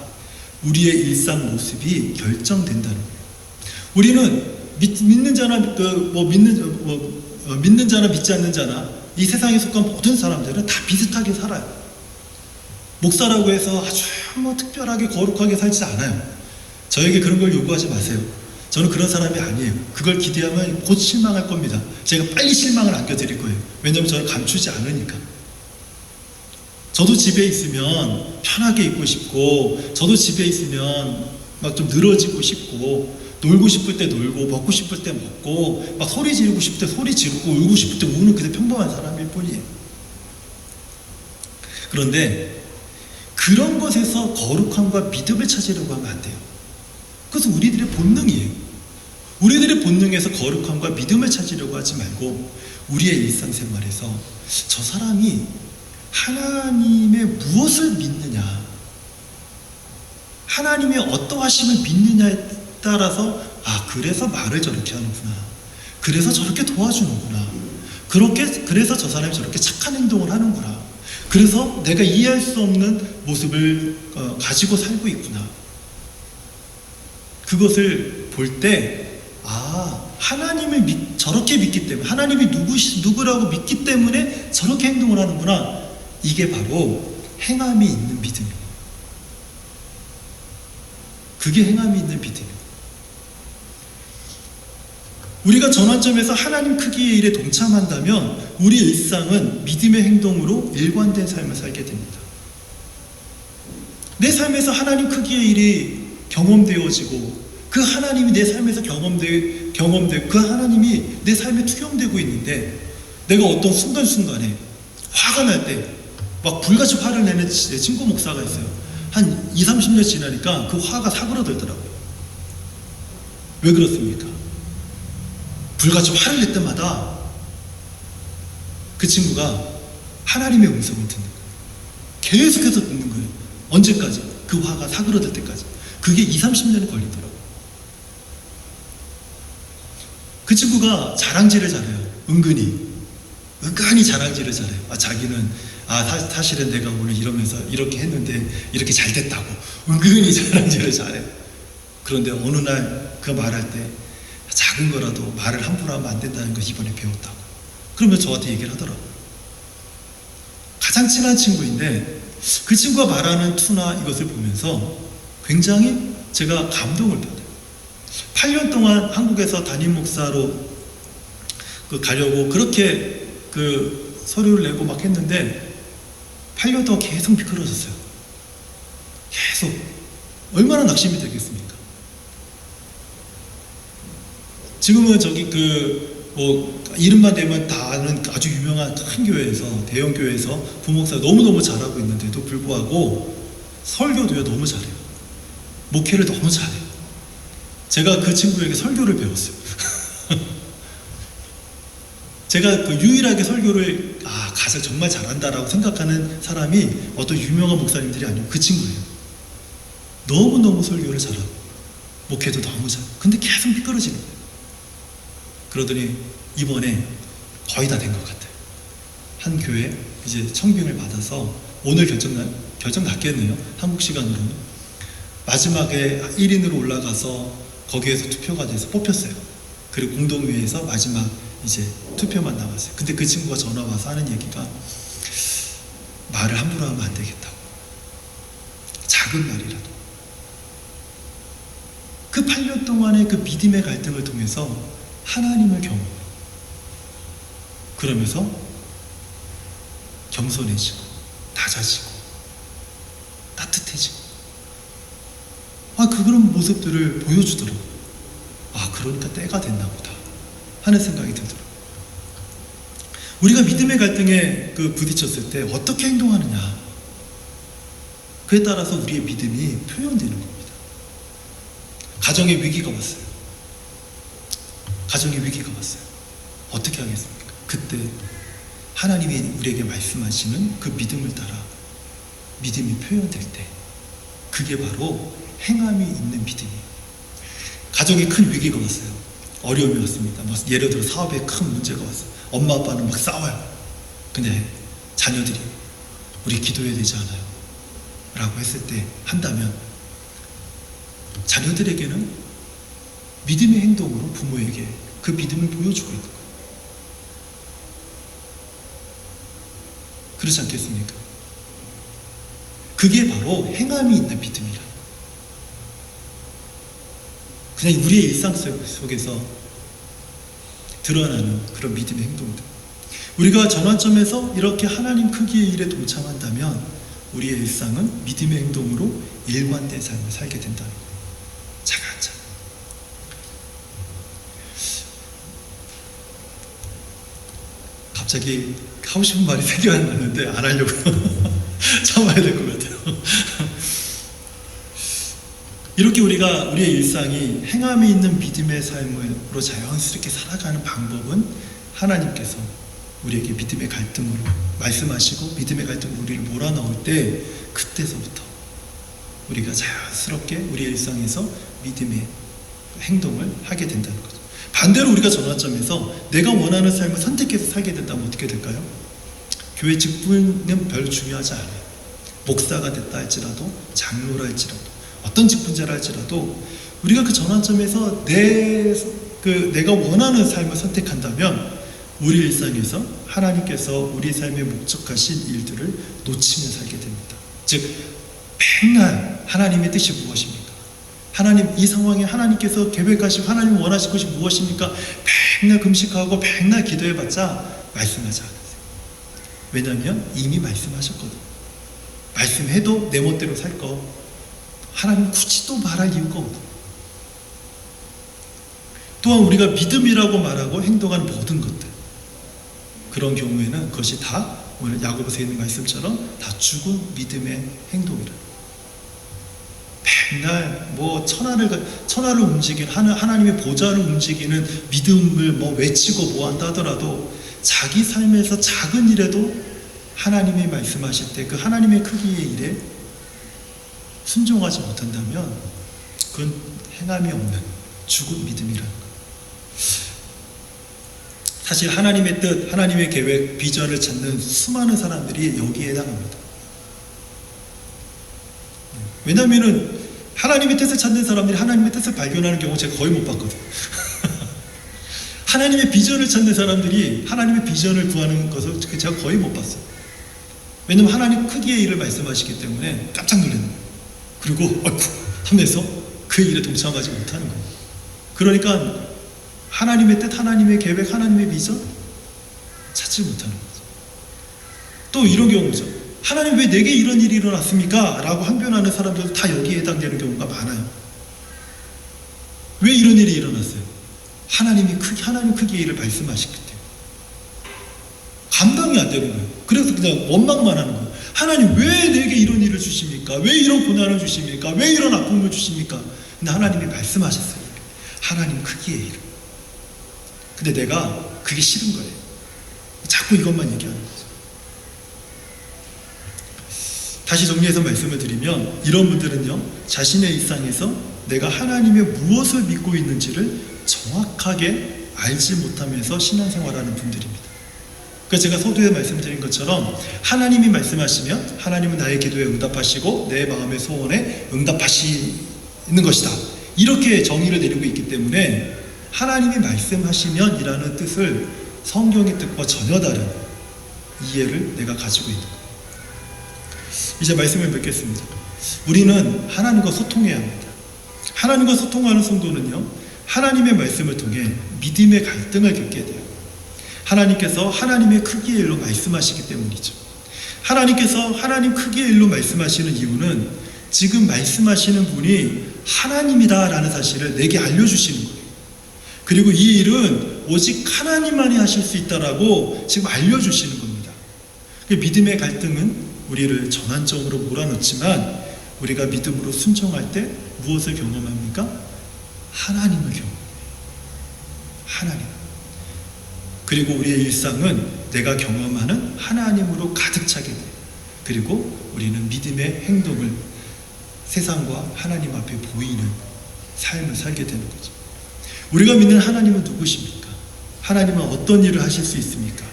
우리의 일상 모습이 결정된다는 거예요. 우리는 믿는 자나 믿지 않는 자나 이 세상에 속한 모든 사람들은 다 비슷하게 살아요. 목사라고 해서 아주 특별하게 거룩하게 살지 않아요. 저에게 그런 걸 요구하지 마세요. 저는 그런 사람이 아니에요. 그걸 기대하면 곧 실망할 겁니다. 제가 빨리 실망을 안겨드릴 거예요. 왜냐하면 저는 감추지 않으니까. 저도 집에 있으면 편하게 있고 싶고, 저도 집에 있으면 막 좀 늘어지고 싶고, 놀고 싶을 때 놀고, 먹고 싶을 때 먹고, 막 소리 지르고 싶을 때 소리 지르고, 울고 싶을 때 우는 그냥 평범한 사람일 뿐이에요. 그런데 그런 것에서 거룩함과 믿음을 찾으려고 하면 안 돼요. 그것은 우리들의 본능이에요. 우리들의 본능에서 거룩함과 믿음을 찾으려고 하지 말고, 우리의 일상생활에서 저 사람이 하나님의 무엇을 믿느냐, 하나님의 어떠하심을 믿느냐에 따라서 그래서 말을 저렇게 하는구나, 그래서 저렇게 도와주는구나, 그래서 저 사람이 저렇게 착한 행동을 하는구나, 그래서 내가 이해할 수 없는 모습을 가지고 살고 있구나. 그것을 볼 때 하나님을 저렇게 믿기 때문에, 하나님이 누구라고 믿기 때문에 저렇게 행동을 하는구나. 이게 바로 행함이 있는 믿음이에요. 그게 행함이 있는 믿음이에요. 우리가 전환점에서 하나님 크기의 일에 동참한다면 우리의 일상은 믿음의 행동으로 일관된 삶을 살게 됩니다. 내 삶에서 하나님 크기의 일이 경험되어지고 그 하나님이 내 삶에서 경험되고 그 하나님이 내 삶에 투영되고 있는데, 내가 어떤 순간순간에 화가 날 때 막 불같이 화를 내는 제 친구 목사가 있어요. 한 20-30년 지나니까 그 화가 사그러들더라고요. 왜 그렇습니까? 불같이 화를 낼 때마다 그 친구가 하나님의 음성을 듣는 거예요. 계속해서 듣는 거예요. 언제까지? 그 화가 사그러들 때까지. 그게 20-30년이 걸리더라고요. 그 친구가 자랑질을 잘해요. 은근히 자랑질을 잘해요. 자기는 사실은 내가 오늘 이러면서 이렇게 했는데 이렇게 잘 됐다고 은근히 자랑질을 잘해요. 그런데 어느 날 그 말할 때 작은 거라도 말을 함부로 하면 안 된다는 걸 이번에 배웠다고. 그러면 저한테 얘기를 하더라고요. 가장 친한 친구인데 그 친구가 말하는 투나 이것을 보면서 굉장히 제가 감동을 받아요. 8년 동안 한국에서 담임 목사로 가려고 그렇게 서류를 내고 막 했는데 8년 동안 계속 미끄러졌어요. 계속. 얼마나 낙심이 되겠습니까? 지금은 이름만 대면 다 아는 아주 유명한 큰 교회에서, 대형 교회에서 부목사 너무너무 잘하고 있는데도 불구하고 설교도요 너무 잘해요. 목회를 너무 잘해요. 제가 그 친구에게 설교를 배웠어요. 제가 유일하게 설교를 가서 정말 잘한다라고 생각하는 사람이 어떤 유명한 목사님들이 아니고 그 친구예요. 너무너무 설교를 잘하고 목회도 너무 잘하고 근데 계속 미끄러지는 거예요. 그러더니 이번에 거의 다 된 것 같아요. 한 교회 이제 청빙을 받아서 오늘 결정 났겠네요. 한국 시간으로는. 마지막에 1인으로 올라가서 거기에서 투표가 돼서 뽑혔어요. 그리고 공동회의에서 마지막 이제 투표만 남았어요. 근데 그 친구가 전화 와서 하는 얘기가 말을 함부로 하면 안 되겠다고. 작은 말이라도. 그 8년 동안의 그 믿음의 갈등을 통해서 하나님을 경험해요. 그러면서 겸손해지고 낮아지고 따뜻해지고 그런 모습들을 보여주더라고요. 그러니까 때가 됐나 보다 하는 생각이 들더라고요. 우리가 믿음의 갈등에 부딪혔을 때 어떻게 행동하느냐, 그에 따라서 우리의 믿음이 표현되는 겁니다. 가정의 위기가 왔어요. 가정의 위기가 왔어요. 어떻게 하겠습니까? 그때 하나님이 우리에게 말씀하시는 그 믿음을 따라 믿음이 표현될 때 그게 바로 행함이 있는 믿음이에요. 가정에 큰 위기가 왔어요. 어려움이 왔습니다. 예를 들어 사업에 큰 문제가 왔어요. 엄마 아빠는 막 싸워요. 근데 자녀들이 우리 기도해야 되지 않아요? 라고 했을 때 한다면 자녀들에게는 믿음의 행동으로 부모에게 그 믿음을 보여주고 있는 거예요. 그렇지 않겠습니까? 그게 바로 행함이 있는 믿음이라. 그냥 우리의 일상 속에서 드러나는 그런 믿음의 행동들. 우리가 전환점에서 이렇게 하나님 크기의 일에 동참한다면 우리의 일상은 믿음의 행동으로 일관된 삶을 살게 된다는 거예요. 차근차근. 갑자기 하고 싶은 말이 생각이 났는데 안 하려고 참아야 될 것 같아요. 이렇게 우리가 우리의 일상이 행함이 있는 믿음의 삶으로 자연스럽게 살아가는 방법은 하나님께서 우리에게 믿음의 갈등으로 말씀하시고 믿음의 갈등으로 우리를 몰아넣을 때 그때서부터 우리가 자연스럽게 우리의 일상에서 믿음의 행동을 하게 된다는 거죠. 반대로 우리가 전환점에서 내가 원하는 삶을 선택해서 살게 된다면 어떻게 될까요? 교회 직분은 별로 중요하지 않아요. 목사가 됐다 할지라도 장로라 할지라도 어떤 직분자라 할지라도 우리가 그 전환점에서 내 내가 원하는 삶을 선택한다면 우리 일상에서 하나님께서 우리 삶에 목적하신 일들을 놓치며 살게 됩니다. 즉 맨날 하나님의 뜻이 무엇입니까? 하나님, 이 상황에 하나님께서 계획하시고 하나님 원하실 것이 무엇입니까? 맨날 금식하고 맨날 기도해봤자 말씀하지 않으세요. 왜냐하면 이미 말씀하셨거든요. 말씀해도 내 멋대로 살 거 하나님 굳이 또 말할 이유가 없고, 또한 우리가 믿음이라고 말하고 행동하는 모든 것들, 그런 경우에는 그것이 다 오늘 야고보서에 있는 말씀처럼 다 죽은 믿음의 행동이라. 맨날 천하를 움직이는 하나님의 보좌를 움직이는 믿음을 외치고 한다 하더라도 자기 삶에서 작은 일에도 하나님이 말씀하실 때 그 하나님의 크기의 일에 순종하지 못한다면 그건 행함이 없는 죽은 믿음이라는 거예요. 사실 하나님의 뜻, 하나님의 계획, 비전을 찾는 수많은 사람들이 여기에 해당합니다. 왜냐하면 하나님의 뜻을 찾는 사람들이 하나님의 뜻을 발견하는 경우 제가 거의 못 봤거든요. 하나님의 비전을 찾는 사람들이 하나님의 비전을 구하는 것을 제가 거의 못 봤어요. 왜냐하면 하나님 크기의 일을 말씀하시기 때문에 깜짝 놀라는 거예요. 그리고 어이구 하면서 그 일에 동참하지 못하는 거예요. 그러니까 하나님의 뜻, 하나님의 계획, 하나님의 비전 찾지 못하는 거죠. 또 이런 경우죠. 하나님 왜 내게 이런 일이 일어났습니까? 라고 항변하는 사람들도 다 여기에 해당되는 경우가 많아요. 왜 이런 일이 일어났어요? 하나님 크기의 일을 말씀하셨기 때문에 감당이 안 되는 거예요. 그래서 그냥 원망만 하는 거예요. 하나님 왜 내게 이런 일을 주십니까? 왜 이런 고난을 주십니까? 왜 이런 아픔을 주십니까? 근데 하나님이 말씀하셨어요. 하나님 크기의 일. 근데 내가 그게 싫은 거예요. 자꾸 이것만 얘기하는 거죠. 다시 정리해서 말씀을 드리면 이런 분들은요, 자신의 일상에서 내가 하나님의 무엇을 믿고 있는지를 정확하게 알지 못하면서 신앙생활하는 분들입니다. 그래서 제가 서두에 말씀드린 것처럼 하나님이 말씀하시면 하나님은 나의 기도에 응답하시고 내 마음의 소원에 응답하시는 것이다, 이렇게 정의를 내리고 있기 때문에 하나님이 말씀하시면 이라는 뜻을 성경의 뜻과 전혀 다른 이해를 내가 가지고 있는 거예요. 이제 말씀을 뵙겠습니다. 우리는 하나님과 소통해야 합니다. 하나님과 소통하는 성도는요, 하나님의 말씀을 통해 믿음의 갈등을 겪게 돼요. 하나님께서 하나님의 크기의 일로 말씀하시기 때문이죠. 하나님께서 하나님 크기의 일로 말씀하시는 이유는 지금 말씀하시는 분이 하나님이다라는 사실을 내게 알려주시는 거예요. 그리고 이 일은 오직 하나님만이 하실 수 있다라고 지금 알려주시는 겁니다. 믿음의 갈등은 우리를 전환점으로 몰아넣지만 우리가 믿음으로 순종할 때 무엇을 경험합니까? 하나님을 경험해요. 하나님. 그리고 우리의 일상은 내가 경험하는 하나님으로 가득 차게 돼요. 그리고 우리는 믿음의 행동을 세상과 하나님 앞에 보이는 삶을 살게 되는 거죠. 우리가 믿는 하나님은 누구십니까? 하나님은 어떤 일을 하실 수 있습니까?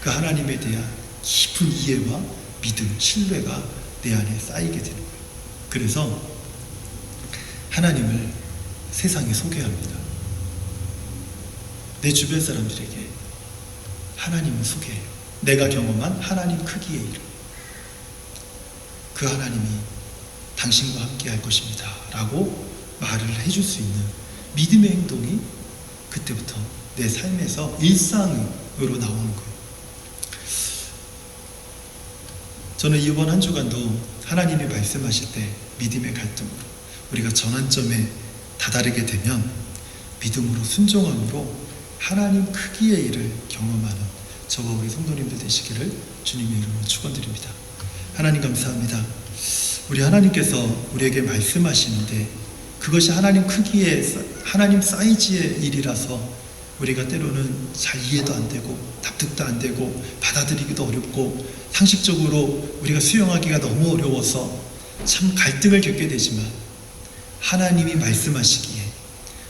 그 하나님에 대한 깊은 이해와 믿음, 신뢰가 내 안에 쌓이게 되는 거예요. 그래서 하나님을 세상에 소개합니다. 내 주변 사람들에게 하나님을 소개해요. 내가 경험한 하나님 크기의 일. 그 하나님이 당신과 함께 할 것입니다 라고 말을 해줄 수 있는 믿음의 행동이 그때부터 내 삶에서 일상으로 나오는 거예요. 저는 이번 한 주간도 하나님이 말씀하실 때 믿음의 갈등으로 우리가 전환점에 다다르게 되면 믿음으로 순종함으로 하나님 크기의 일을 경험하는 저와 우리 성도님들 되시기를 주님의 이름으로 축원드립니다. 하나님 감사합니다. 우리 하나님께서 우리에게 말씀하시는데 그것이 하나님 크기의, 하나님 사이즈의 일이라서 우리가 때로는 잘 이해도 안 되고 납득도 안 되고 받아들이기도 어렵고 상식적으로 우리가 수용하기가 너무 어려워서 참 갈등을 겪게 되지만 하나님이 말씀하시기에,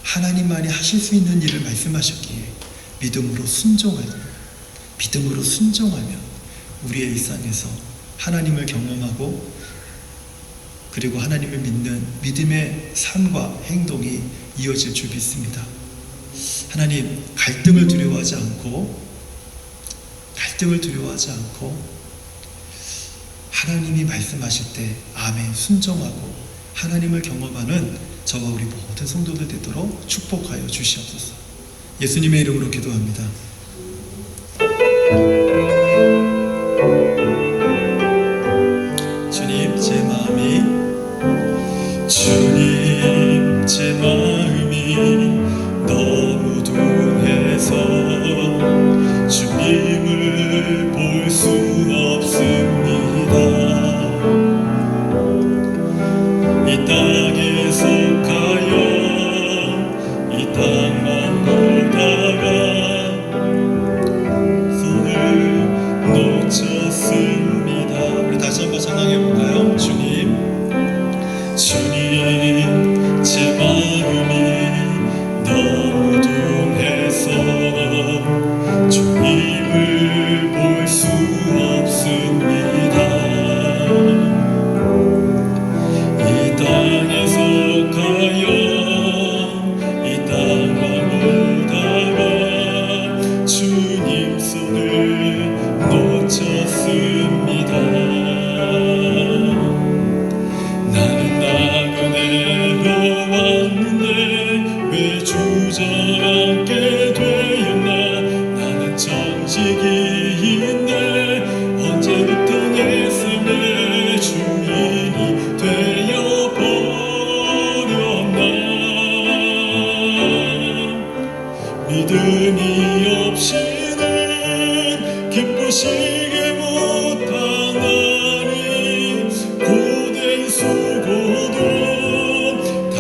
하나님만이 하실 수 있는 일을 말씀하셨기에 믿음으로 순종하면 우리의 일상에서 하나님을 경험하고 그리고 하나님을 믿는 믿음의 삶과 행동이 이어질 줄 믿습니다. 하나님 갈등을 두려워하지 않고 하나님이 말씀하실 때 아멘 순종하고 하나님을 경험하는 저와 우리 모든 성도들 되도록 축복하여 주시옵소서. 예수님의 이름으로 기도합니다. 주님 제 마음이 너무 둔해서 주님을 볼 수 없습니다. 이 땅에 속하여 이 땅만 보다가 손을 놓쳤습니다. 우리 다시 한번 찬양해 볼까요? 주님 제 마음이 너무 둔해서 주님을 볼 수 없습니다. 이 땅에 속하여 이 땅만 보다가 주님 손을 놓쳤습니다. 나는 나그네로 왔는데 왜 주저앉게 되었나. 나는 정직이인데 언제부터 내 삶의 주인이 되어버렸나. 믿음이 없이는 기쁘시게 못하나니 고된 수고도 다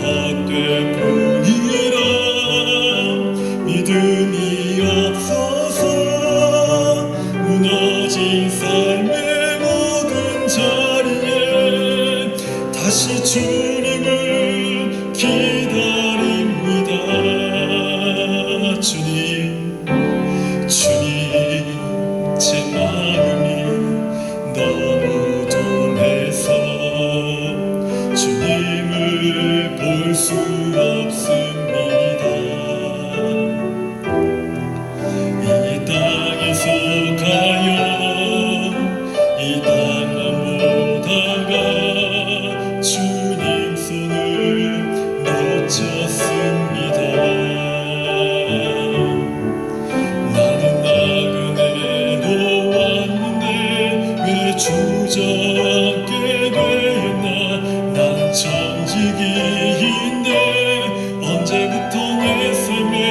헛될 뿐이라. 믿음이 없어서 무너진 삶의 모든 자리에 다시 주님을 기다립니다. 주님 제 마음이 너무 둔해서 주님을 볼 수 없습니다. 이 땅에 속하여 이 땅만 보다가 주님 손을 놓쳤습니다. 나는 나그네로 왔는데 왜 주저앉게 되었나. 나는 정직이인데 언제부터 내 삶의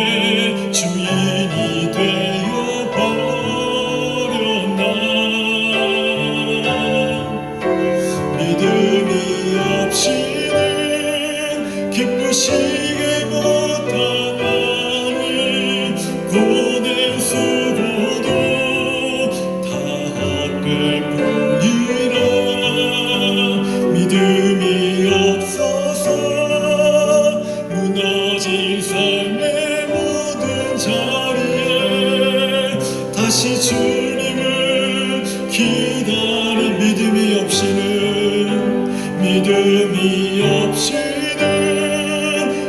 주인이 되어버렸나. 믿음이 없이는 기쁘시게 못하나니 고된 수고도 다 헛될 뿐이라. 믿음이 없어서 무너진 삶의 모든 자리에 다시 주님을 기다린. 믿음이 없이는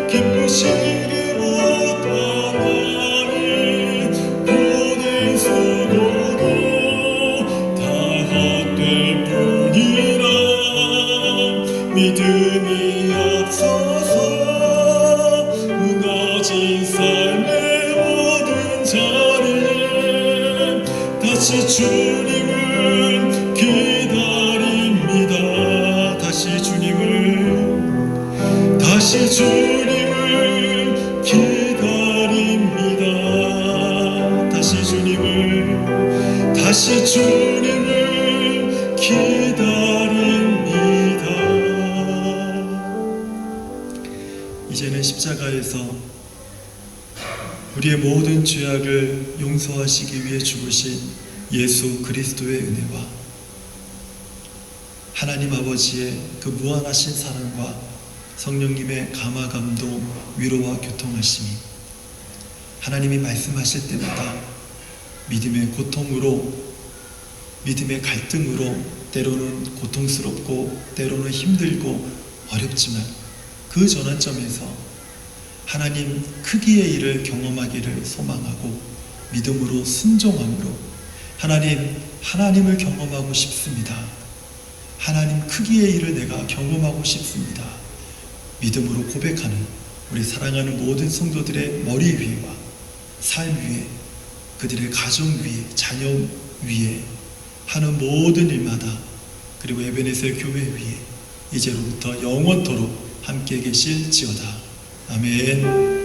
기쁘시게 못하나니 고된 수고도 다 헛될 뿐이라. 믿음이 없어서 무너진 삶의 모든 자리에 다시 주님을 기다립니다. 다시 주님을 기다립니다. 다시 주님을 기다립니다. 이제는 십자가에서 우리의 모든 죄악을 용서하시기 위해 죽으신 예수 그리스도의 은혜와 하나님 아버지의 그 무한하신 사랑과 성령님의 감화 감동 위로와 교통하심이 하나님이 말씀하실 때마다 믿음의 고통으로, 믿음의 갈등으로, 때로는 고통스럽고 때로는 힘들고 어렵지만 그 전환점에서 하나님 크기의 일을 경험하기를 소망하고 믿음으로 순종함으로 하나님을 경험하고 싶습니다. 하나님 크기의 일을 내가 경험하고 싶습니다. 믿음으로 고백하는 우리 사랑하는 모든 성도들의 머리 위와 삶 위에, 그들의 가정 위에, 자녀 위에 하는 모든 일마다, 그리고 에베네셀 교회 위에 이제로부터 영원토록 함께 계실지어다. 아멘.